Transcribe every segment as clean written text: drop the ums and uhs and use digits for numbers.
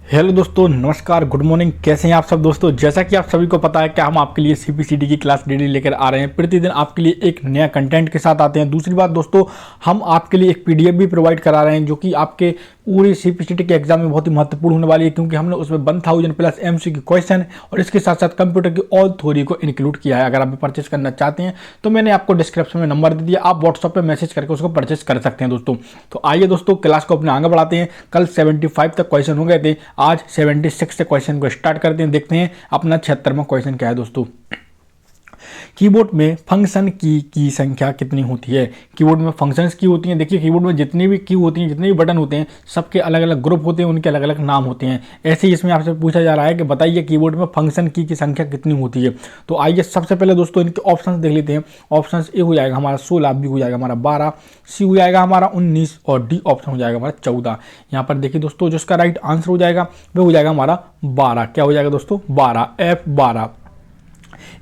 Hello दोस्तों, नमस्कार, good morning. कैसे हैं आप सब दोस्तों। जैसा कि आप सभी को पता है कि हम आपके लिए सीपीसीटी की क्लास डेली लेकर आ रहे हैं। प्रतिदिन आपके लिए एक नया कंटेंट के साथ आते हैं। दूसरी बात दोस्तों, हम आपके लिए एक पीडीएफ भी प्रोवाइड करा रहे हैं जो कि आपके पूरी सीपीसीटी के एग्जाम में बहुत ही महत्वपूर्ण होने वाली है, क्योंकि हमने उसमें 1000+ एमसीक्यू क्वेश्चन और इसके साथ साथ कंप्यूटर की ऑल थ्योरी को इंक्लूड किया है। अगर आप परचेस करना चाहते हैं तो मैंने आपको डिस्क्रिप्शन में नंबर दे दिया, आप व्हाट्सएप पे मैसेज करके उसको परचेस कर सकते हैं दोस्तों। तो आइए दोस्तों, क्लास को अपने आगे बढ़ाते हैं। कल 75 तक क्वेश्चन हो गए थे, आज 76 से क्वेश्चन को स्टार्ट करते हैं। देखते हैं अपना 76वां क्वेश्चन क्या है दोस्तों। कीबोर्ड में फंक्शन की संख्या कितनी होती है। कीबोर्ड में फंक्शंस की होती हैं। देखिए, कीबोर्ड में जितनी भी की होती हैं, जितने भी बटन होते हैं, सबके अलग अलग ग्रुप होते हैं, उनके अलग अलग नाम होते हैं। ऐसे ही इसमें आपसे पूछा जा रहा है कि बताइए कीबोर्ड में फंक्शन की संख्या कितनी होती है। तो आइए सबसे पहले दोस्तों इनके ऑप्शन देख लेते हैं। ऑप्शन ए हो जाएगा हमारा 16, बी हो जाएगा हमारा 12, सी हो जाएगा हमारा 19 और डी ऑप्शन हो जाएगा हमारा 14। यहाँ पर देखिए दोस्तों, जो इसका राइट आंसर हो जाएगा वो हो जाएगा हमारा 12। क्या हो जाएगा दोस्तों? 12, F12।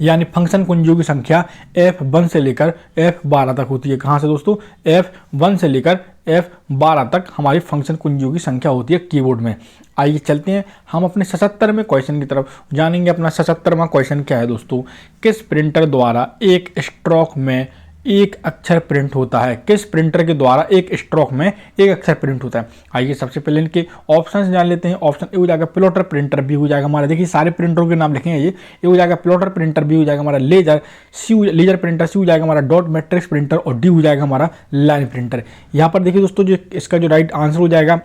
यानी फंक्शन कुंजियों की संख्या F1 से लेकर F12 तक होती है। कहाँ से दोस्तों? F1 से लेकर F12 तक हमारी फंक्शन कुंजियों की संख्या होती है कीबोर्ड में। आइए चलते हैं हम अपने 77वें क्वेश्चन की तरफ जानेंगे। अपना 77वां क्वेश्चन क्या है दोस्तों? किस प्रिंटर द्वारा एक स्ट्रोक में एक अक्षर प्रिंट होता है। किस प्रिंटर के द्वारा एक स्ट्रोक में एक अक्षर प्रिंट होता है। आइए सबसे पहले इनके ऑप्शंस जान लेते हैं। ऑप्शन ए हो जाएगा प्लॉटर प्रिंटर, बी हो जाएगा हमारा, देखिए सारे प्रिंटरों के नाम लिखेंगे। ये हो जाएगा प्लॉटर प्रिंटर, बी हो जाएगा हमारा लेजर, लेजर प्रिंटर, सी हो जाएगा हमारा डॉट मैट्रिक्स प्रिंटर और डी हो जाएगा हमारा लाइन प्रिंटर। यहाँ पर देखिए दोस्तों, जो इसका जो राइट आंसर हो जाएगा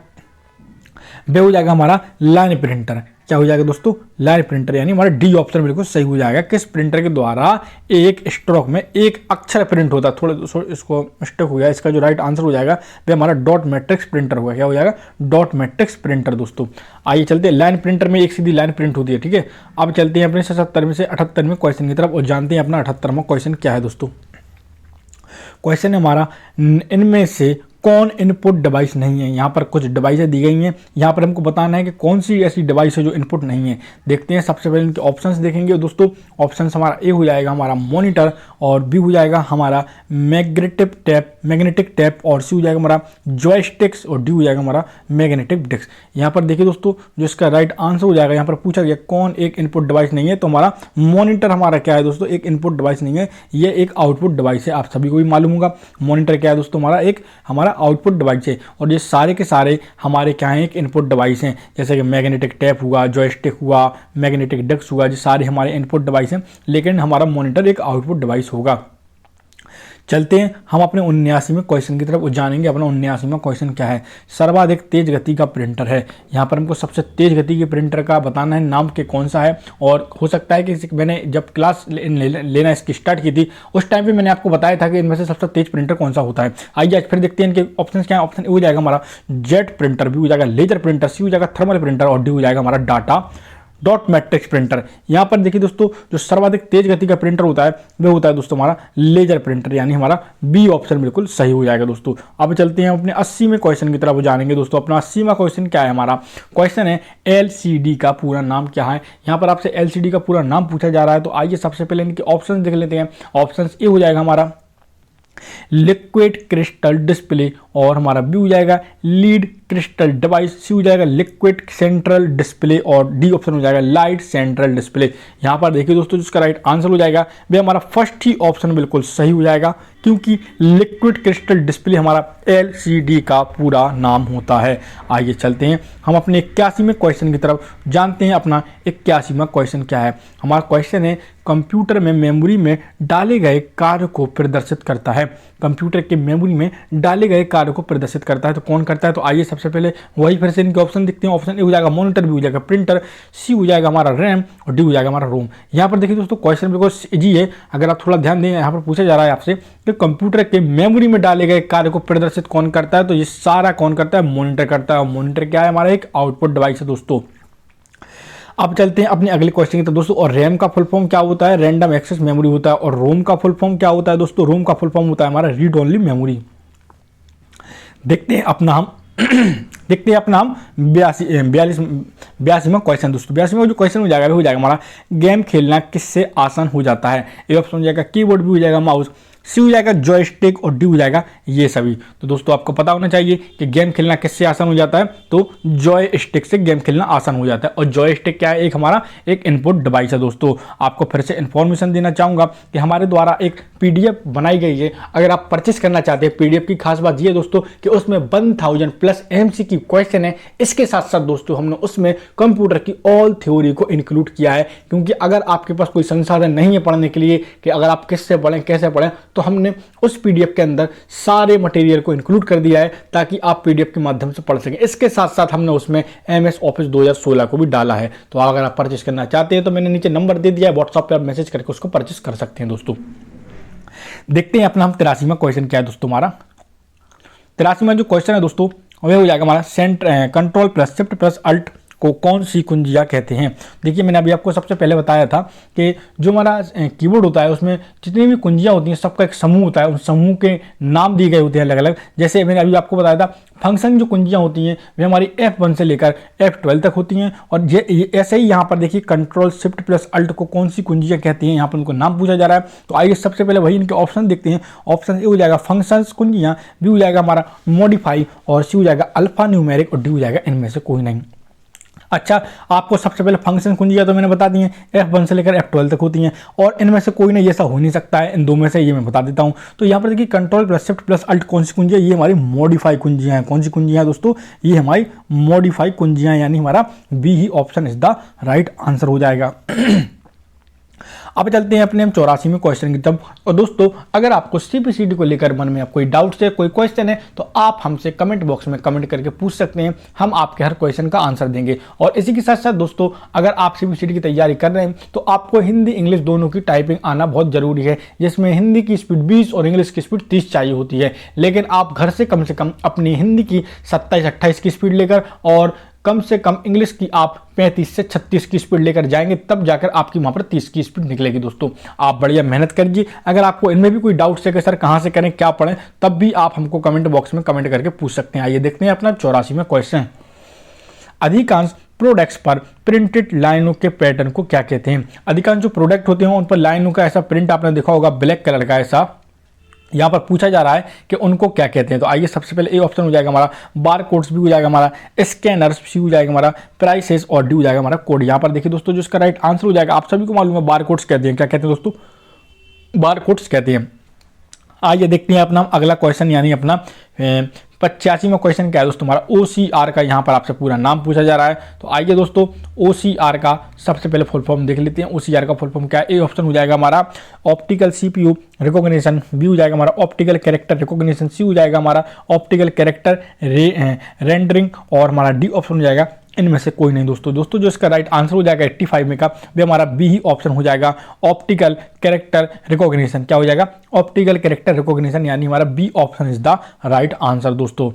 वह हो जाएगा हमारा लाइन प्रिंटर। क्या हो जाएगा दोस्तों? लाइन प्रिंटर, यानी हमारा डी ऑप्शन बिल्कुल सही हो जाएगा। किस प्रिंटर के द्वारा एक स्ट्रोक में एक अक्षर प्रिंट होता है। थोड़ा इसको मिस्टेक हो गया। इसका जो राइट आंसर हो जाएगा वह हमारा डॉट मैट्रिक्स प्रिंटर होगा। क्या हो जाएगा? डॉट मैट्रिक्स प्रिंटर दोस्तों। आइए चलते हैं, लाइन प्रिंटर में एक सीधी लाइन प्रिंट होती है, ठीक है। अब चलते हैं अपने 77वें से 78वें क्वेश्चन की तरफ और जानते हैं अपना 78वां क्वेश्चन क्या है दोस्तों। क्वेश्चन है हमारा, इनमें से कौन इनपुट डिवाइस नहीं है। यहाँ पर कुछ डिवाइसें दी गई हैं, यहाँ पर हमको बताना है कि कौन सी ऐसी डिवाइस है जो इनपुट नहीं है। देखते हैं, सबसे पहले इनके ऑप्शंस देखेंगे दोस्तों। ऑप्शंस हमारा ए हो जाएगा हमारा मॉनिटर और बी हो जाएगा हमारा मैग्नेटिक टैप और सी हो जाएगा हमारा जॉयस्टिक्स और डी हो जाएगा हमारा मैग्नेटिक डिस्क। यहाँ पर देखिए दोस्तों, जो इसका राइट आंसर हो जाएगा, यहाँ पर पूछा गया कौन एक इनपुट डिवाइस नहीं है, तो हमारा मॉनिटर हमारा क्या है दोस्तों? एक इनपुट डिवाइस नहीं है, ये एक आउटपुट डिवाइस है। आप सभी को भी मालूम होगा मॉनिटर क्या है दोस्तों? हमारा आउटपुट डिवाइस है। और ये सारे के सारे हमारे क्या हैं? एक इनपुट डिवाइस हैं। जैसे कि मैग्नेटिक टैप हुआ, जॉयस्टिक हुआ, मैग्नेटिक डिस्क हुआ, ये सारे हमारे इनपुट डिवाइस हैं, लेकिन हमारा मॉनिटर एक आउटपुट डिवाइस होगा। चलते हैं हम अपने 79वें क्वेश्चन की तरफ जानेंगे। अपना 79वां क्वेश्चन क्या है? सर्वाधिक तेज गति का प्रिंटर है। यहाँ पर हमको सबसे तेज गति के प्रिंटर का बताना है, नाम के कौन सा है। और हो सकता है कि मैंने जब क्लास लेना इसकी स्टार्ट की थी उस टाइम पे मैंने आपको बताया था कि इनमें से सबसे तेज प्रिंटर कौन सा होता है। आइए आज फिर देखते हैं इनके ऑप्शन क्या है। ऑप्शन ए हो जाएगा हमारा जेट प्रिंटर, बी हो जाएगा लेजर प्रिंटर, सी हो जाएगा थर्मल प्रिंटर और डी हो जाएगा हमारा डाटा डॉट मैट्रिक्स प्रिंटर। यहाँ पर देखिए दोस्तों, जो सर्वाधिक तेज गति का प्रिंटर होता है वह होता है दोस्तों हमारा लेजर प्रिंटर, यानी हमारा बी ऑप्शन बिल्कुल सही हो जाएगा दोस्तों। अब चलते हैं अपने 80वें क्वेश्चन की तरफ जानेंगे दोस्तों। अपना 80वां क्वेश्चन क्या है? हमारा क्वेश्चन है एलसीडी का पूरा नाम क्या है। यहाँ पर आपसे एलसीडी का पूरा नाम पूछा जा रहा है। तो आइए सबसे पहले इनके ऑप्शन देख लेते हैं। ऑप्शन ए हो जाएगा हमारा लिक्विड क्रिस्टल डिस्प्ले और हमारा बी हो जाएगा लीड क्रिस्टल डिवाइस, सी हो जाएगा लिक्विड सेंट्रल डिस्प्ले और डी ऑप्शन हो जाएगा लाइट सेंट्रल डिस्प्ले। यहाँ पर देखिए दोस्तों, जिसका राइट आंसर हो जाएगा वह हमारा फर्स्ट ही ऑप्शन बिल्कुल सही हो जाएगा, क्योंकि लिक्विड क्रिस्टल डिस्प्ले हमारा एलसीडी का पूरा नाम होता है। आइए चलते हैं हम अपने 81वें क्वेश्चन की तरफ, जानते हैं अपना 81वां क्वेश्चन क्या है। हमारा क्वेश्चन है कंप्यूटर में मेमोरी में डाले गए कार्य को प्रदर्शित करता है। कंप्यूटर के मेमोरी में डाले गए कार्य को प्रदर्शित करता है, तो कौन करता है? तो आइए सबसे पहले वही फिर से इनके ऑप्शन देखते हैं। ऑप्शन ए हो जाएगा मॉनिटर, बी हो जाएगा प्रिंटर, सी हो जाएगा हमारा रैम और डी हो जाएगा हमारा रोम। यहाँ पर देखिए दोस्तों, क्वेश्चन बिल्कुल इजी है। अगर आप थोड़ा ध्यान दें, यहाँ पर पूछा जा रहा है आपसे कि कंप्यूटर के मेमोरी में डाले गए कार्य को प्रदर्शित कौन करता है, तो ये सारा कौन करता है? मॉनिटर करता है। और मॉनिटर क्या है? हमारा एक आउटपुट डिवाइस है दोस्तों। अब चलते हैं अपने अगले क्वेश्चन की तरफ दोस्तों। और रैम का फुल फॉर्म क्या होता है? रैंडम एक्सेस मेमोरी होता है। और रोम का फुल फॉर्म क्या होता है दोस्तों? रोम का फुल फॉर्म होता है हमारा रीड ओनली मेमोरी। देखते हैं अपना हम 82वां क्वेश्चन दोस्तों। 82वां जो क्वेश्चन हो जाएगा वो हो जाएगा हमारा गेम खेलना किससे आसान हो जाता है। ए ऑप्शन हो जाएगा कीबोर्ड, भी हो जाएगा माउस, सी हो जाएगा जॉयस्टिक और डी हो जाएगा ये सभी। तो दोस्तों आपको पता होना चाहिए कि गेम खेलना किससे आसान हो जाता है, तो जॉयस्टिक से गेम खेलना आसान हो जाता है। और जॉयस्टिक क्या है, एक हमारा एक इनपुट डिवाइस है। दोस्तों आपको फिर से इन्फॉर्मेशन देना चाहूँगा कि हमारे द्वारा एक पीडीएफ बनाई गई है, अगर आप परचेस करना चाहते हैं। पीडीएफ की खास बात ये दोस्तों कि उसमें 1000+ एमसीक्यू क्वेश्चन है। इसके साथ साथ दोस्तों हमने उसमें कंप्यूटर की ऑल थ्योरी को इंक्लूड किया है, क्योंकि अगर आपके पास कोई संसाधन नहीं है पढ़ने के लिए कि अगर आप किससे पढ़ें कैसे पढ़ें, तो हमने उस पीडीएफ के अंदर सारे मटेरियल को इंक्लूड कर दिया है ताकि आप पीडीएफ के माध्यम से पढ़ सकें। इसके साथ साथ हमने उसमें MS ऑफिस 2016 को भी डाला है। तो अगर आप परचेस करना चाहते हैं तो मैंने नीचे नंबर दे दिया है, व्हाट्सएप पर आप मैसेज करके उसको परचेस कर सकते हैं। दोस्तों देखते हैं अपना हम 83वां क्वेश्चन क्या है। दोस्तों हमारा 83वां जो क्वेश्चन है दोस्तों वह हो जाएगा हमारा control plus shift plus alt को कौन सी कुंजियाँ कहते हैं। देखिए मैंने अभी आपको सबसे पहले बताया था कि जो हमारा कीबोर्ड होता है उसमें जितनी भी कुंजियाँ होती हैं सबका एक समूह होता है, उन समूह के नाम दिए गए होते हैं अलग अलग। जैसे मैंने अभी आपको बताया था फंक्शन जो कुंजियाँ होती हैं वे हमारी F1 से लेकर F12 तक होती हैं। और ऐसे ही यहाँ पर देखिए कंट्रोल शिफ्ट प्लस अल्ट को कौन सी कुंजियाँ कहती हैं, यहाँ पर उनको नाम पूछा जा रहा है। तो आइए सबसे पहले वही इनके ऑप्शन देखते हैं। ऑप्शन ए हो जाएगा फंक्शंस कुंजियाँ, बी हो जाएगा हमारा मॉडिफाई, और सी हो जाएगा अल्फा न्यूमेरिक, और डी हो जाएगा इनमें से कोई नहीं। अच्छा आपको सबसे पहले फंक्शन कुंजियाँ तो मैंने बता दी हैं, F1 से लेकर F12 तक होती हैं, और इनमें से कोई नहीं ऐसा हो नहीं सकता है, इन दो में से ये मैं बता देता हूँ। तो यहाँ पर देखिए control plus shift plus alt कौन सी कुंजियाँ, ये हमारी मॉडिफाई कुंजियाँ हैं। कौन सी कुंजियाँ हैं दोस्तों, ये हमारी मॉडिफाई कुंजियाँ, यानी हमारा बी ही option is the right answer हो जाएगा। अब चलते हैं अपने हम 84वें क्वेश्चन की तरफ। और दोस्तों अगर आपको सीपीसीडी को लेकर मन में कोई डाउट्स है, कोई क्वेश्चन है, तो आप हमसे कमेंट बॉक्स में कमेंट करके पूछ सकते हैं, हम आपके हर क्वेश्चन का आंसर देंगे। और इसी के साथ साथ दोस्तों अगर आप सीपीसीडी की तैयारी कर रहे हैं तो आपको हिंदी इंग्लिश दोनों की टाइपिंग आना बहुत जरूरी है, जिसमें हिंदी की स्पीड 20 और इंग्लिश की स्पीड 30 चाहिए होती है। लेकिन आप घर से कम अपनी हिंदी की 27-28 की स्पीड लेकर और कम से कम इंग्लिश की आप 35 से 36 की स्पीड लेकर जाएंगे, तब जाकर आपकी वहां पर 30 की स्पीड निकलेगी। दोस्तों आप बढ़िया मेहनत करिए। अगर आपको इनमें भी कोई डाउट है कि सर कहां से करें क्या पढ़ें, तब भी आप हमको कमेंट बॉक्स में कमेंट करके पूछ सकते हैं। आइए देखते हैं अपना 84वां क्वेश्चन। अधिकांश प्रोडक्ट्स पर प्रिंटेड लाइनों के पैटर्न को क्या कहते हैं। अधिकांश जो प्रोडक्ट होते हैं उन पर लाइनों का ऐसा प्रिंट आपने देखा होगा, ब्लैक कलर का ऐसा, यहाँ पर पूछा जा रहा है कि उनको क्या कहते हैं। तो आइए सबसे पहले ए ऑप्शन हो जाएगा हमारा बार कोड्स, भी हो जाएगा हमारा स्कैनर्स, सी हो जाएगा हमारा प्राइसेस, और डी हो जाएगा हमारा कोड। यहाँ पर देखिए दोस्तों जो इसका राइट आंसर हो जाएगा, आप सभी को मालूम है बार कोड्स कहते हैं। क्या कहते हैं दोस्तों, बार कोड्स कहते हैं। आइए देखते हैं अपना अगला क्वेश्चन, यानी अपना 85वां क्वेश्चन क्या है दोस्तों हमारा OCR का। यहाँ पर आपसे पूरा नाम पूछा जा रहा है। तो आइए दोस्तों OCR का सबसे पहले फुल फॉर्म देख लेते हैं। OCR का फुल फॉर्म क्या है। ए ऑप्शन हो जाएगा हमारा ऑप्टिकल CPU रिकॉग्निशन, बी हो जाएगा हमारा ऑप्टिकल कैरेक्टर रिकॉग्निशन, सी हो जाएगा हमारा ऑप्टिकल कैरेक्टर रेंडरिंग, और हमारा डी ऑप्शन हो जाएगा इनमें से कोई नहीं। दोस्तों जो इसका राइट आंसर हो जाएगा 85 में का, वे हमारा बी ही ऑप्शन हो जाएगा ऑप्टिकल कैरेक्टर रिकॉग्निशन। क्या हो जाएगा, ऑप्टिकल कैरेक्टर रिकॉग्निशन, यानी हमारा B option is the right answer. दोस्तों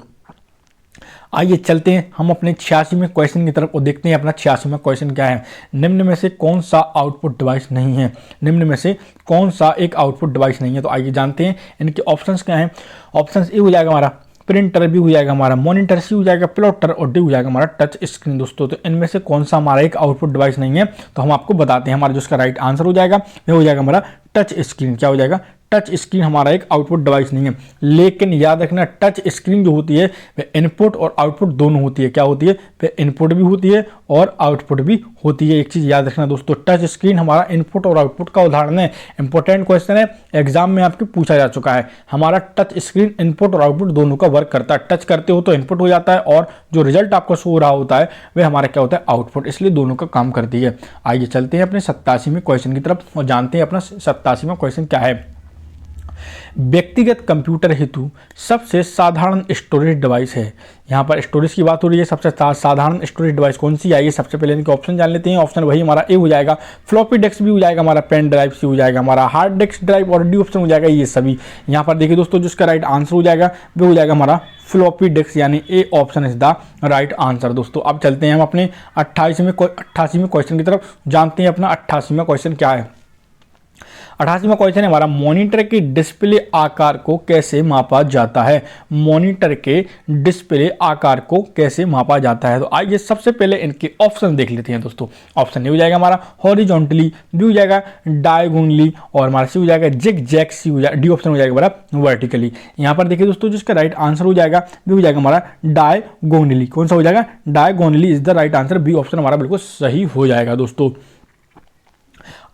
आइए चलते हैं हम अपने 86वें क्वेश्चन की तरफ और देखते हैं अपना 86वां क्वेश्चन क्या है। निम्न में से कौन सा आउटपुट डिवाइस नहीं है। निम्न में से कौन सा एक आउटपुट डिवाइस नहीं है। तो आइए जानते हैं इनके ऑप्शंस क्या हैं। ऑप्शंस ए हो जाएगा हमारा प्रिंटर, भी हो जाएगा हमारा मॉनिटर, सी हो जाएगा प्लॉटर, और डी हो जाएगा हमारा टच स्क्रीन। दोस्तों तो इनमें से कौन सा हमारा एक आउटपुट डिवाइस नहीं है, तो हम आपको बताते हैं। हमारा जो इसका राइट आंसर हो जाएगा वह हो जाएगा हमारा टच स्क्रीन। क्या हो जाएगा, टच स्क्रीन हमारा एक आउटपुट डिवाइस नहीं है। लेकिन याद रखना टच स्क्रीन जो होती है वह इनपुट और आउटपुट दोनों होती है। क्या होती है, वह इनपुट भी होती है और आउटपुट भी होती है। एक चीज याद रखना दोस्तों, टच स्क्रीन हमारा इनपुट और आउटपुट का उदाहरण है। इंपॉर्टेंट क्वेश्चन है, एग्जाम में आपके पूछा जा चुका है। हमारा टच स्क्रीन इनपुट और आउटपुट दोनों का वर्क करता है। टच करते हो तो इनपुट हो जाता है, और जो रिजल्ट आपको शो हो रहा होता है वह हमारा क्या होता है, आउटपुट। इसलिए दोनों का काम करती है। आइए चलते हैं अपने 87वें क्वेश्चन की तरफ और जानते हैं अपना 87वां क्वेश्चन क्या है। व्यक्तिगत कंप्यूटर हेतु सबसे साधारण स्टोरेज डिवाइस है। यहाँ पर स्टोरेज की बात हो रही है, सबसे साधारण स्टोरेज डिवाइस कौन सी है। सबसे पहले इनके ऑप्शन जान लेते हैं। ऑप्शन वही हमारा ए हो जाएगा फ्लॉपी डिस्क, भी हो जाएगा हमारा पेन ड्राइव, सी हो जाएगा हमारा हार्ड डिस्क ड्राइव, और डी ऑप्शन हो जाएगा ये सभी। यहाँ पर देखिए दोस्तों जो इसका राइट आंसर हो जाएगा वो हो जाएगा हमारा फ्लॉपी डिस्क, यानी A option is the right answer. दोस्तों अब चलते हैं हम अपने 88वें क्वेश्चन की तरफ, जानते हैं अपना 88वां क्वेश्चन क्या है। 88वां क्वेश्चन है हमारा, मॉनिटर के डिस्प्ले आकार को कैसे मापा जाता है। मॉनिटर के डिस्प्ले आकार को कैसे मापा जाता है। तो आइए सबसे पहले इनके ऑप्शन देख लेते हैं दोस्तों। ऑप्शन ए हो जाएगा हमारा हॉरिजॉन्टली, बी हो जाएगा डायगोनली, और हमारा सी हो जाएगा जिग जैग, सी हो जाएगा, डी ऑप्शन हो जाएगा हमारा वर्टिकली। यहाँ पर देखिए दोस्तों, जिसका राइट आंसर हो जाएगा बी हो जाएगा हमारा डायगोनली। कौन सा हो जाएगा, diagonally is the right answer. B option हमारा बिल्कुल सही हो जाएगा दोस्तों।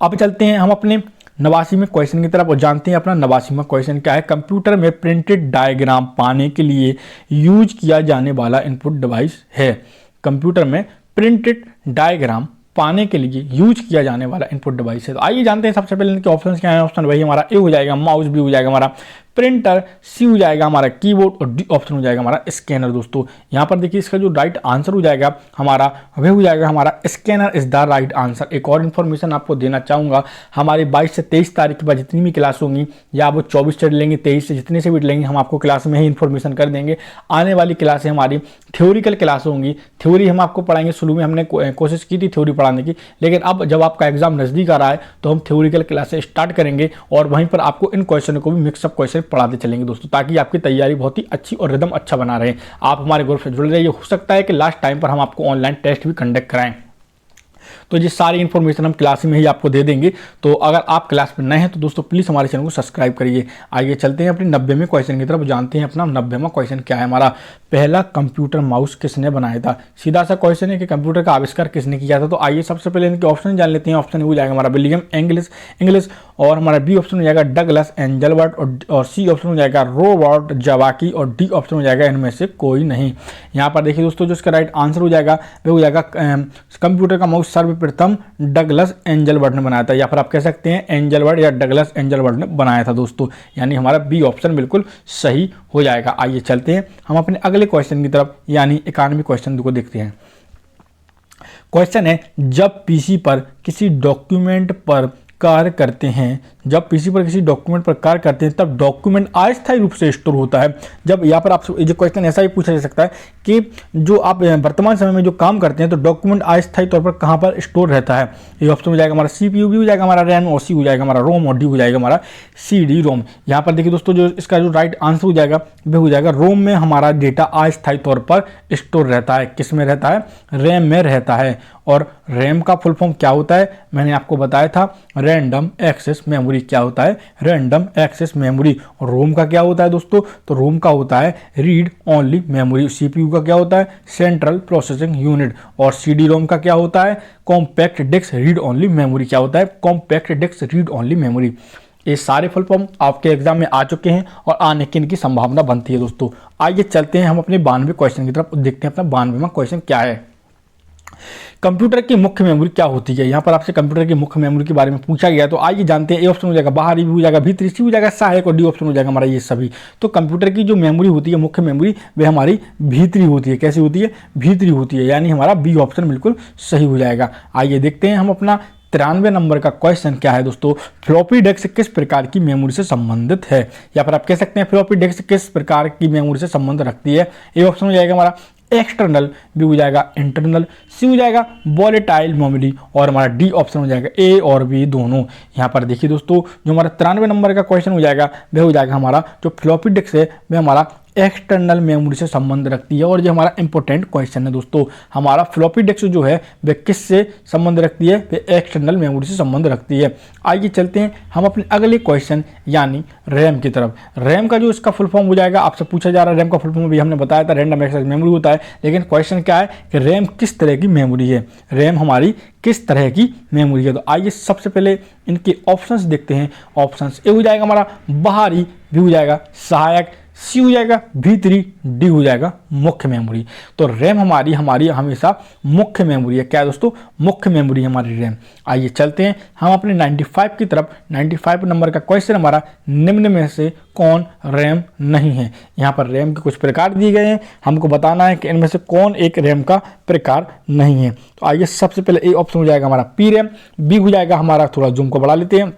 अब चलते हैं हम अपने 89वें क्वेश्चन की तरफ और जानते हैं अपना 89वां क्वेश्चन क्या है। कंप्यूटर में प्रिंटेड डायग्राम पाने के लिए यूज किया जाने वाला इनपुट डिवाइस है। कंप्यूटर में प्रिंटेड डायग्राम पाने के लिए यूज किया जाने वाला इनपुट डिवाइस है। तो आइए जानते हैं सबसे पहले इनके ऑप्शंस क्या है। ऑप्शन वही हमारा ए हो जाएगा माउस, बी हो जाएगा हमारा प्रिंटर, सी हो जाएगा हमारा कीबोर्ड, और डी ऑप्शन हो जाएगा हमारा स्कैनर। दोस्तों यहाँ पर देखिए इसका जो राइट आंसर हो जाएगा हमारा वह हो जाएगा हमारा scanner is the right answer. एक और इन्फॉर्मेशन आपको देना चाहूँगा, हमारी 22 से 23 तारीख के बाद जितनी भी क्लास होंगी, या वो 24 से लेंगे 23 से जितने से भी लेंगे, हम आपको क्लास में ही इन्फॉर्मेशन कर देंगे। आने वाली क्लासें हमारी थ्योरिकल क्लास होंगी। थ्योरी हम आपको पढ़ाएंगे, शुरू में हमने कोशिश की थी थ्योरी पढ़ाने की, लेकिन अब जब आपका एग्जाम नज़दीक आ रहा है तो हम थ्योरिकल क्लासें स्टार्ट करेंगे और वहीं पर आपको इन क्वेश्चन को भी मिक्सअप क्वेश्चन पढ़ाते चलेंगे दोस्तों, ताकि आपकी तैयारी बहुत ही अच्छी और रिदम अच्छा बना रहे। आप हमारे ग्रुप से जुड़ रहिए, हो सकता है कि लास्ट टाइम पर हम आपको ऑनलाइन टेस्ट भी कंडक्ट कराएं। तो ये सारी इन्फॉर्मेशन हम क्लास में ही आपको दे देंगे। तो अगर आप क्लास में नए हैं तो दोस्तों प्लीज़ हमारे चैनल को सब्सक्राइब करिए। आइए चलते हैं अपने 90वें क्वेश्चन की तरफ, जानते हैं अपना 90वां क्वेश्चन क्या है हमारा। पहला कंप्यूटर माउस किसने बनाया था। सीधा सा क्वेश्चन है कि कंप्यूटर का आविष्कार किसने किया था। तो आइए सबसे पहले इनके ऑप्शन जान लेते हैं। ऑप्शन हो जाएगा हमारा विलियम इंग्लिश, और हमारा बी ऑप्शन हो जाएगा डगलस एंजलबर्ट, और सी ऑप्शन हो जाएगा रॉबर्ट जवाकी, और डी ऑप्शन हो जाएगा इनमें से कोई नहीं। यहाँ पर देखिए दोस्तों, जो इसका राइट आंसर हो जाएगा वो हो जाएगा कंप्यूटर का माउस सर्वप्रथम डगलस एंजलबर्ट ने बनाया था, या फिर आप कह सकते हैं एंजलबर्ट या डगलस एंजलबर्ट ने बनाया था दोस्तों। यानी हमारा बी ऑप्शन बिल्कुल सही हो जाएगा। आइए चलते हैं हम अपने अगले क्वेश्चन की तरफ, यानी 91वें क्वेश्चन को देखते हैं। क्वेश्चन है, जब पीसी पर किसी डॉक्यूमेंट पर कार्य करते हैं, जब पीसी पर किसी डॉक्यूमेंट पर कार्य करते हैं तब डॉक्यूमेंट अस्थायी रूप से स्टोर होता है। जब यहाँ पर आपसे जो क्वेश्चन ऐसा ही पूछा जा सकता है कि जो आप वर्तमान समय में जो काम करते हैं तो डॉक्यूमेंट अस्थायी तौर पर कहाँ पर स्टोर रहता है। ये ऑप्शन हो जाएगा हमारा सीपीयू, भी हो जाएगा हमारा रैम, और सी हो जाएगा हमारा रोम, और डी हो जाएगा हमारा CD रोम। यहाँ पर देखिए दोस्तों, जो इसका जो राइट आंसर हो जाएगा वह हो जाएगा रोम में हमारा डेटा अस्थायी तौर पर स्टोर रहता है। किस में रहता है, रैम में रहता है। और रैम का फुल फॉर्म क्या होता है, मैंने आपको बताया था, रैंडम एक्सेस मेमोरी। क्या होता है, रैंडम एक्सेस मेमोरी। और रोम का क्या होता है दोस्तों, तो रोम का होता है रीड ओनली मेमोरी। सीपीयू का क्या होता है, सेंट्रल प्रोसेसिंग यूनिट। और CD रोम का क्या होता है, compact disc read only memory. क्या होता है, compact disc read only memory. ये सारे फुल फॉर्म आपके एग्जाम में आ चुके हैं और आने की इनकी संभावना बनती है दोस्तों। आइए चलते हैं हम अपने 92वें क्वेश्चन की तरफ, देखते हैं अपना 92वां क्वेश्चन क्या है। कंप्यूटर की मुख्य मेमोरी क्या होती है। यहाँ पर आपसे कंप्यूटर की मुख्य मेमोरी के बारे में पूछा गया, तो आइए जानते हैं। ए ऑप्शन हो जाएगा बाहरी, भी हो जाएगा भीतरी, सी हो जाएगा सहायक, और डी ऑप्शन हो जाएगा हमारा ये सभी। तो कंप्यूटर की जो मेमोरी होती है, मुख्य मेमोरी, वह हमारी भीतरी होती है। कैसी होती है, भीतरी होती है, यानी हमारा बी ऑप्शन बिल्कुल सही हो जाएगा। आइए देखते हैं हम अपना 93 नंबर का क्वेश्चन क्या है दोस्तों। फ्लॉपी डिस्क किस प्रकार की मेमोरी से संबंधित है, या फिर आप कह सकते हैं फ्लॉपी डिस्क किस प्रकार की मेमोरी से संबंध रखती है। ए ऑप्शन हो जाएगा हमारा एक्सटर्नल, बी हो जाएगा इंटरनल, सी हो जाएगा वॉलेटाइल मेमोरी, और हमारा डी ऑप्शन हो जाएगा ए और बी दोनों। यहाँ पर देखिए दोस्तों, जो हमारा 93 नंबर का क्वेश्चन हो जाएगा वह हो जाएगा हमारा जो फ्लॉपी डिस्क है वह हमारा एक्सटर्नल मेमोरी से संबंध रखती है। और ये हमारा इंपॉर्टेंट क्वेश्चन है दोस्तों। हमारा फ्लॉपी डिस्क जो है वह किससे संबंध रखती है, वह एक्सटर्नल मेमोरी से संबंध रखती है। आइए चलते हैं हम अपने अगले क्वेश्चन यानी रैम की तरफ। रैम का जो इसका फुल फॉर्म हो जाएगा, आपसे पूछा जा रहा है रैम का फुल फॉर्म भी हमने बताया था, रैंडम एक्सेस मेमोरी होता है। लेकिन क्वेश्चन क्या है कि रैम किस तरह की मेमोरी है, रैम हमारी किस तरह की मेमोरी है। तो आइए सबसे पहले इनके ऑप्शंस देखते हैं। ऑप्शंस ए हो जाएगा हमारा बाहरी, बी हो जाएगा सहायक, सी हो जाएगा भीतरी, डी हो जाएगा मुख्य मेमोरी। तो रैम हमारी हमेशा मुख्य मेमोरी है। क्या दोस्तों, मुख्य मेमोरी हमारी रैम। आइए चलते हैं हम अपने 95 की तरफ। 95 नंबर का क्वेश्चन हमारा, निम्न में से कौन रैम नहीं है। यहाँ पर रैम के कुछ प्रकार दिए गए हैं, हमको बताना है कि इनमें से कौन एक रैम का प्रकार नहीं है। तो आइए सबसे पहले ए ऑप्शन हो जाएगा हमारा पी रैम, बी हो जाएगा हमारा, थोड़ा जूम को बढ़ा लेते हैं,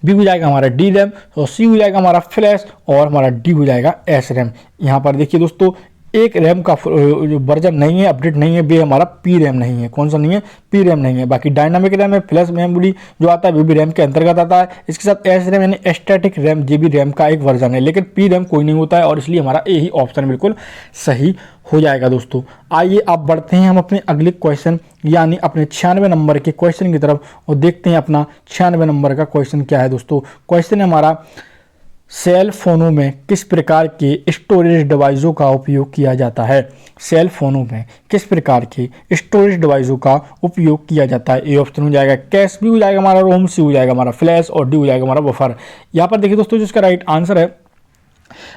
बी हो जाएगा हमारा डी रैम, और सी हो जाएगा हमारा फ्लैश, और हमारा डी हो जाएगा एस रैम। यहाँ पर देखिए दोस्तों, एक रैम का जो वर्जन नहीं है, अपडेट नहीं है, वे हमारा पी रैम नहीं है। कौन सा नहीं है? पी रैम नहीं है। बाकी डायनामिक रैम है, फ्लैश मेमोरी जो आता है वो भी रैम के अंतर्गत आता है। इसके साथ एस रैम यानी स्टैटिक रैम, ये भी रैम का एक वर्जन है, लेकिन पी रैम कोई नहीं होता है, और इसलिए हमारा यही ऑप्शन बिल्कुल सही हो जाएगा दोस्तों। आइए अब बढ़ते हैं हम अपने अगले क्वेश्चन यानी अपने 96 नंबर के क्वेश्चन की तरफ, और देखते हैं अपना 96 नंबर का क्वेश्चन क्या है दोस्तों। क्वेश्चन है हमारा, सेल फोनों में किस प्रकार के स्टोरेज डिवाइसों का उपयोग किया जाता है? सेल फोनों में किस प्रकार के स्टोरेज डिवाइसों का उपयोग किया जाता है? ए ऑप्शन हो जाएगा कैश, बी हो जाएगा हमारा रोम, सी हो जाएगा हमारा फ्लैश, और डी हो जाएगा हमारा बफर। यहाँ पर देखिए दोस्तों, जिसका राइट आंसर है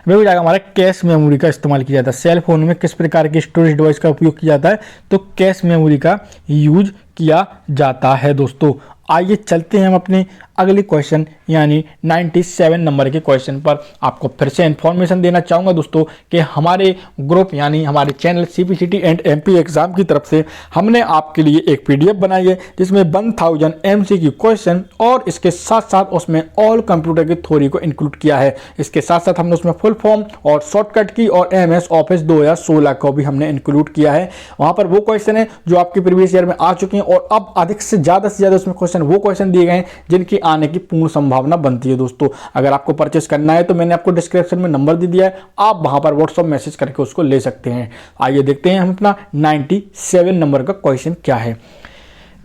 वह हो जाएगा हमारा कैश मेमोरी का इस्तेमाल किया जाता है। सेल फोन में किस प्रकार के स्टोरेज डिवाइस का उपयोग किया जाता है? तो कैश मेमोरी का यूज किया जाता है दोस्तों। आइए चलते हैं हम अपने अगले क्वेश्चन यानी 97 नंबर के क्वेश्चन पर। आपको फिर से इन्फॉर्मेशन देना चाहूँगा दोस्तों कि हमारे ग्रुप यानी हमारे channel CPCT and MP exam की तरफ से हमने आपके लिए एक PDF बनाई है, जिसमें 1000 MCQ क्वेश्चन और इसके साथ साथ उसमें ऑल कंप्यूटर की थ्योरी को इंक्लूड किया है। इसके साथ साथ हमने उसमें फुल फॉर्म और शॉर्टकट की और MS ऑफिस 2016 को भी हमने इंक्लूड किया है। वहाँ पर वो क्वेश्चन है जो आपके प्रीवियस ईयर में आ चुके हैं, और अब अधिक से ज़्यादा उसमें वो क्वेश्चन दिए गए हैं जिनकी आने की पूर्ण संभावना बनती है दोस्तों। अगर आपको परचेस करना है तो मैंने आपको डिस्क्रिप्शन में नंबर दे दिया है, आप वहां पर व्हाट्सएप मैसेज करके उसको ले सकते हैं। आइए देखते हैं हम अपना 97 नंबर का क्वेश्चन क्या है।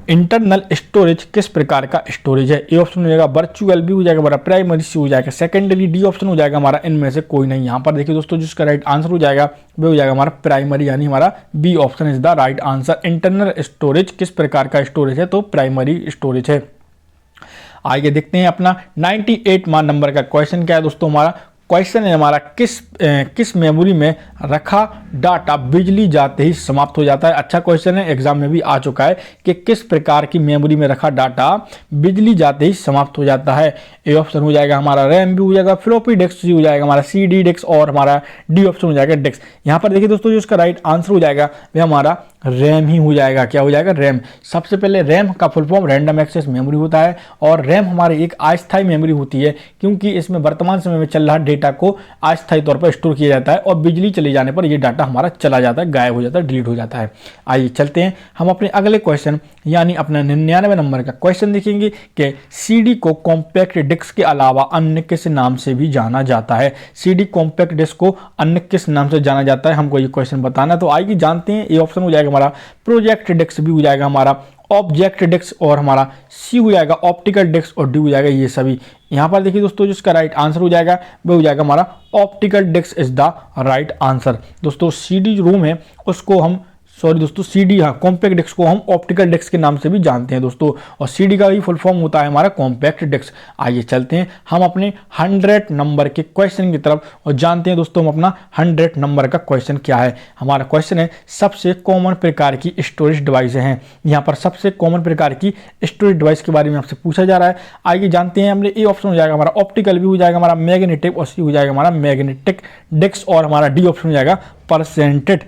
इंटरनल स्टोरेज किस प्रकार का स्टोरेज है? ए ऑप्शन हो जाएगा वर्चुअल, बी हो जाएगा हमारा प्राइमरी, सी हो जाएगा सेकेंडरी, डी ऑप्शन हो जाएगा हमारा इनमें से कोई नहीं। यहाँ पर देखिए दोस्तों, जिसका राइट आंसर हो जाएगा वो हो जाएगा हमारा प्राइमरी, यानी हमारा B option is the right answer. Internal storage किस प्रकार का स्टोरेज है? तो प्राइमरी स्टोरेज है। आइए देखते हैं अपना 98 नंबर का क्वेश्चन क्या है दोस्तों। हमारा क्वेश्चन है हमारा, किस मेमोरी में रखा डाटा बिजली जाते ही समाप्त हो जाता है? अच्छा क्वेश्चन है, एग्जाम में भी आ चुका है कि किस प्रकार की मेमोरी में रखा डाटा बिजली जाते ही समाप्त हो जाता है। ए ऑप्शन हो जाएगा हमारा रैम, भी हो जाएगा फ्लॉपी डिस्क, सी हो जाएगा हमारा CD डिस्क, और हमारा डी ऑप्शन हो जाएगा डिस्क। यहाँ पर देखिए दोस्तों, जो इसका राइट आंसर हो जाएगा वह हमारा रैम ही हो जाएगा। क्या हो जाएगा? रैम। सबसे पहले रैम का full form random access memory होता है, और रैम हमारी एक अस्थायी मेमोरी होती है, क्योंकि इसमें वर्तमान समय में चल रहा डेटा को अस्थायी तौर पर स्टोर किया जाता है, और बिजली चले जाने पर यह डाटा हमारा चला जाता है, गायब हो जाता है, डिलीट हो जाता है। आइए चलते हैं हम अपने अगले क्वेश्चन यानी अपना 99 नंबर का क्वेश्चन देखेंगे कि CD को कॉम्पैक्ट डिस्क के अलावा अन्य किस नाम से भी जाना जाता है? CD कॉम्पैक्ट डिस्क को अन्य किस नाम से जाना जाता है, हमको ये क्वेश्चन बताना है। तो आइए जानते हैं। ए ऑप्शन हो जाएगा हमारा प्रोजेक्ट डिस्क, भी हो जाएगा हमारा ऑब्जेक्ट डिस्क, और हमारा सी हो जाएगा ऑप्टिकल डिस्क, और डी हो जाएगा ये सभी। यहाँ पर देखिए दोस्तों, जिसका राइट आंसर हो जाएगा वो हो जाएगा हमारा optical disc is the right answer. दोस्तों CD जो रोम है उसको हम CD, हाँ, कॉम्पैक्ट डिस्क को हम ऑप्टिकल डिस्क के नाम से भी जानते हैं दोस्तों, और CD का ही फुल फॉर्म होता है हमारा कॉम्पैक्ट डिस्क। आइए चलते हैं हम अपने 100 नंबर के क्वेश्चन की तरफ, और जानते हैं दोस्तों हम अपना 100 नंबर का क्वेश्चन क्या है। हमारा क्वेश्चन है, सबसे कॉमन प्रकार की स्टोरेज डिवाइस हैं। यहाँ पर सबसे कॉमन प्रकार की स्टोरेज डिवाइस के बारे में आपसे पूछा जा रहा है। आइए जानते हैं। हमने ए ऑप्शन हो जाएगा हमारा ऑप्टिकल, भी हो जाएगा हमारा मैग्नेटिक, और सी हो जाएगा हमारा मैग्नेटिक डिस्क, और हमारा डी ऑप्शन हो जाएगा परसेंटेड।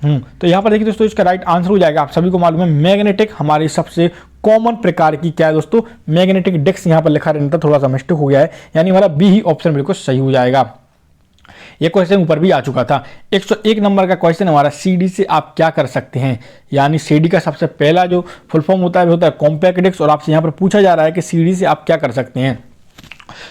तो यहाँ पर देखिए दोस्तों, इसका राइट आंसर हो जाएगा, आप सभी को मालूम है मैग्नेटिक हमारी सबसे कॉमन प्रकार की क्या है दोस्तों? Magnetic disk. यहाँ पर लिखा रहता थोड़ा सा मिस्टेक हो गया है, यानी हमारा बी ही ऑप्शन बिल्कुल सही हो जाएगा। ये क्वेश्चन ऊपर भी आ चुका था। 101 नंबर का क्वेश्चन हमारा, CD से आप क्या कर सकते हैं? यानी CD का सबसे पहला जो फुल फॉर्म होता है वो होता है कॉम्पैक्ट डिस्क, और आपसे यहाँ पर पूछा जा रहा है कि CD से आप क्या कर सकते हैं।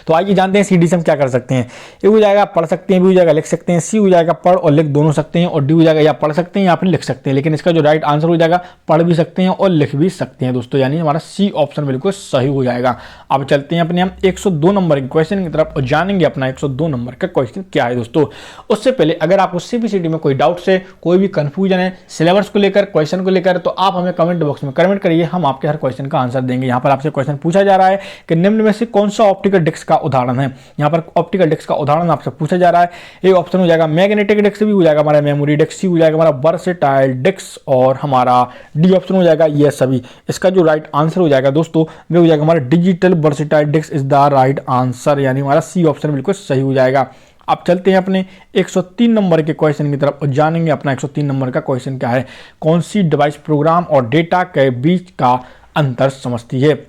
तो आइए जानते हैं CD से हम क्या कर सकते हैं। ए हो जाएगा पढ़ सकते हैं, बी हो जाएगा लिख सकते हैं, सी हो जाएगा पढ़ और लिख दोनों सकते हैं, और डी हो जाएगा या पढ़ सकते हैं या फिर लिख सकते हैं। लेकिन इसका जो राइट आंसर हो जाएगा, पढ़ भी सकते हैं और लिख भी सकते हैं दोस्तों, यानी हमारा सी ऑप्शन बिल्कुल सही हो जाएगा। अब चलते हैं अपने हम 102 नंबर के क्वेश्चन की तरफ, और जानेंगे अपना 102 नंबर का क्वेश्चन क्या है दोस्तों। उससे पहले अगर आपको CPCT में कोई डाउट्स है, कोई भी कंफ्यूजन है सिलेबस को लेकर, क्वेश्चन को लेकर, तो आप हमें कमेंट बॉक्स में कमेंट करिए, हम आपके हर क्वेश्चन का आंसर देंगे। यहाँ पर आपसे क्वेश्चन पूछा जा रहा है कि निम्न में से कौन सा ऑप्टिकल डिस्क का उदाहरण है। यहाँ पर ऑप्टिकल डिस्क का उदाहरण आपसे पूछा जा रहा है। ए ऑप्शन हो जाएगा मैग्नेटिक डिस्क, भी हो जाएगा हमारा मेमोरी डिस्क, सी हो जाएगा हमारा वर्सेटाइल डिस्क, और हमारा डी ऑप्शन हो जाएगा ये सभी। इसका जो राइट आंसर हो जाएगा दोस्तों वो हो जाएगा हमारा digital versatile disc is the right answer, यानी हमारा सी ऑप्शन बिल्कुल सही हो जाएगा। अब चलते हैं अपने 103 नंबर के क्वेश्चन की तरफ, और जानेंगे अपना 103 नंबर का क्वेश्चन क्या है। कौन सी डिवाइस प्रोग्राम और डेटा के बीच का अंतर समझती है?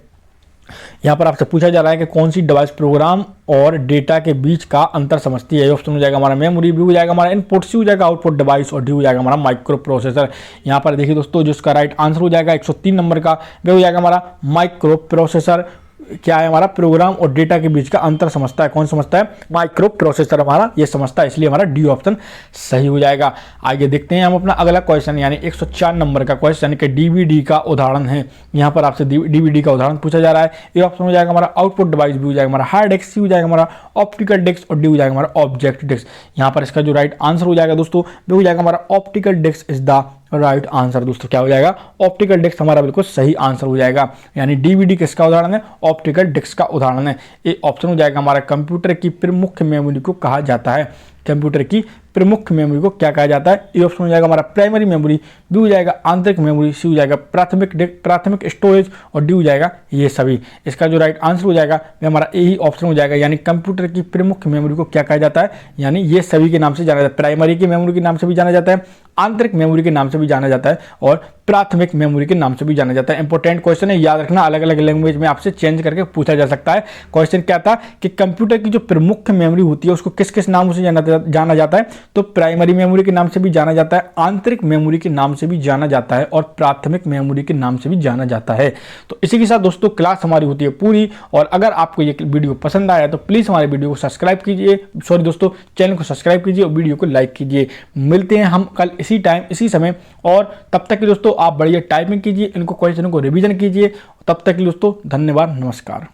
यहाँ पर आपसे पूछा जा रहा है कि कौन सी डिवाइस प्रोग्राम और डेटा के बीच का अंतर समझती है। ऑप्शन हो जाएगा हमारा मेमोरी, बी हो जाएगा हमारा इनपुट, सी हो जाएगा आउटपुट डिवाइस और डी हो जाएगा हमारा माइक्रो प्रोसेसर। यहाँ पर देखिए दोस्तों, जिसका राइट आंसर हो जाएगा 103 नंबर का, वह हो जाएगा हमारा माइक्रो प्रोसेसर। क्या है हमारा, प्रोग्राम और डेटा के बीच का अंतर समझता है। कौन समझता है, माइक्रो प्रोसेसर हमारा ये समझता है, इसलिए हमारा डी ऑप्शन सही हो जाएगा। आगे देखते हैं हम अपना अगला क्वेश्चन, यानी 104 नंबर का क्वेश्चन के डीवीडी का उदाहरण है। यहाँ पर आपसे डीवीडी का उदाहरण पूछा जा रहा है। ए ऑप्शन हो जाएगा हमारा आउटपुट डिवाइस, बी हो जाएगा हमारा हार्ड डिस्क, सी हो जाएगा हमारा ऑप्टिकल डिस्क और डी हो जाएगा हमारा ऑब्जेक्ट डिस्क। यहाँ पर इसका जो राइट आंसर हो जाएगा दोस्तों, वो हो जाएगा हमारा optical disc is the right answer. दोस्तों क्या हो जाएगा, ऑप्टिकल डिस्क हमारा बिल्कुल सही आंसर हो जाएगा। यानी डीवीडी किसका उदाहरण है, ऑप्टिकल डिस्क का उदाहरण है। ये ऑप्शन हो जाएगा हमारा कंप्यूटर की प्रमुख मेमोरी को कहा जाता है। कंप्यूटर की प्रमुख मेमोरी को क्या कहा जाता है, ये ऑप्शन हो जाएगा हमारा प्राइमरी मेमोरी, बी हो जाएगा आंतरिक मेमोरी, सी हो जाएगा प्राथमिक स्टोरेज और डी हो जाएगा ये सभी। इसका जो राइट आंसर हो जाएगा वो हमारा यही ऑप्शन हो जाएगा। यानी कंप्यूटर की प्रमुख मेमोरी को क्या कहा जाता है, यानी ये सभी के नाम से जाना जाता है। प्राइमरी की मेमोरी के नाम से भी जाना जाता है, आंतरिक मेमोरी के नाम से भी जाना जाता है और प्राथमिक मेमोरी के नाम से भी जाना जाता है। इंपॉर्टेंट क्वेश्चन है, याद रखना, अलग अलग लैंग्वेज में आपसे चेंज करके पूछा जा सकता है। क्वेश्चन क्या था कि कंप्यूटर की जो प्रमुख मेमोरी होती है उसको किस किस नाम से जाना जाता है, तो प्राइमरी मेमोरी के नाम से भी जाना जाता है, आंतरिक मेमोरी के नाम से भी जाना जाता है और प्राथमिक मेमोरी के नाम से भी जाना जाता है। तो इसी के साथ दोस्तों क्लास हमारी होती है पूरी। और अगर आपको ये वीडियो पसंद आया तो प्लीज़ हमारे वीडियो को सब्सक्राइब कीजिए, चैनल को सब्सक्राइब कीजिए और वीडियो को लाइक कीजिए। मिलते हैं हम कल इसी टाइम इसी समय, और तब तक के दोस्तों आप बढ़िया टाइपिंग कीजिए, इनको क्वेश्चनों को रिवीजन कीजिए। तब तक के दोस्तों धन्यवाद, नमस्कार।